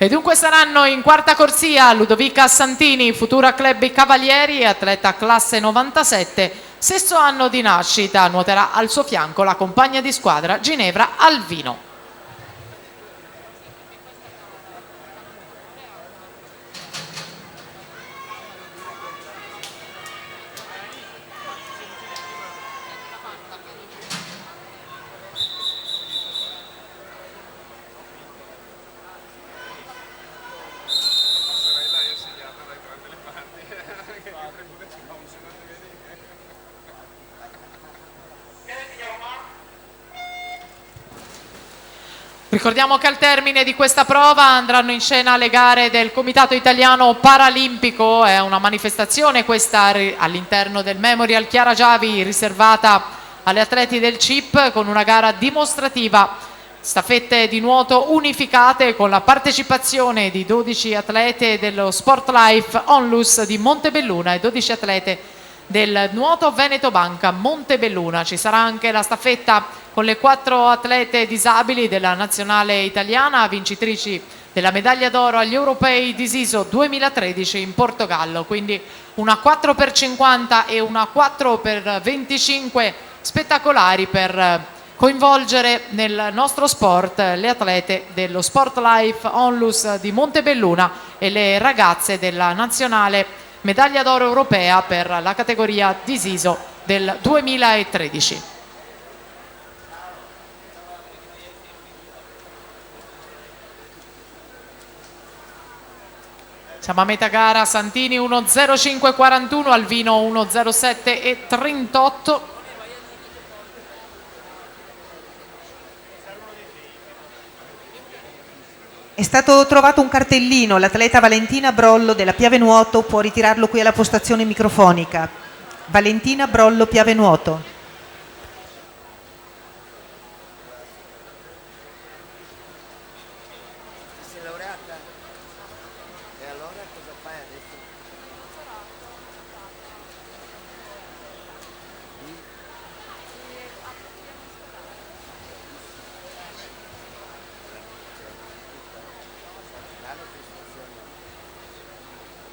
E dunque saranno in quarta corsia Ludovica Santini, futura club Cavalieri, atleta classe 97, sesto anno di nascita, nuoterà al suo fianco la compagna di squadra Ginevra Alvino. Ricordiamo che al termine di questa prova andranno in scena le gare del Comitato Italiano Paralimpico. È una manifestazione questa all'interno del Memorial Chiara Giavi riservata agli atleti del CIP, con una gara dimostrativa, staffette di nuoto unificate con la partecipazione di 12 atlete dello Sport Life Onlus di Montebelluna e 12 atlete del Nuoto Veneto Banca Montebelluna. Ci sarà anche la staffetta con le 4 atlete disabili della nazionale italiana, vincitrici della medaglia d'oro agli europei di Siso 2013 in Portogallo. Quindi una 4x50 e una 4x25 spettacolari per coinvolgere nel nostro sport le atlete dello Sport Life Onlus di Montebelluna e le ragazze della nazionale medaglia d'oro europea per la categoria di Siso del 2013. Siamo a metà gara, Santini 1.05.41, Alvino 1.07.38. È stato trovato un cartellino, l'atleta Valentina Brollo della Piave Nuoto può ritirarlo qui alla postazione microfonica. Valentina Brollo, Piave Nuoto. Sei laureata? E allora cosa fai adesso?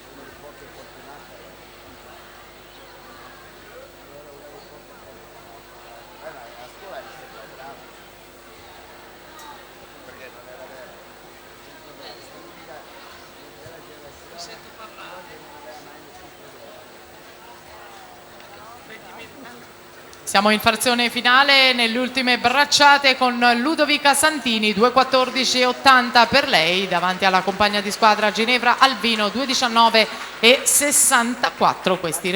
Sono le poche fortunate. Ma a scuola eri sempre bravo. Perché non era vero. Sento parlare. Siamo in frazione finale nelle ultime bracciate con Ludovica Santini, 2.14.80 per lei, davanti alla compagna di squadra Ginevra Alvino, 2.19.64 questi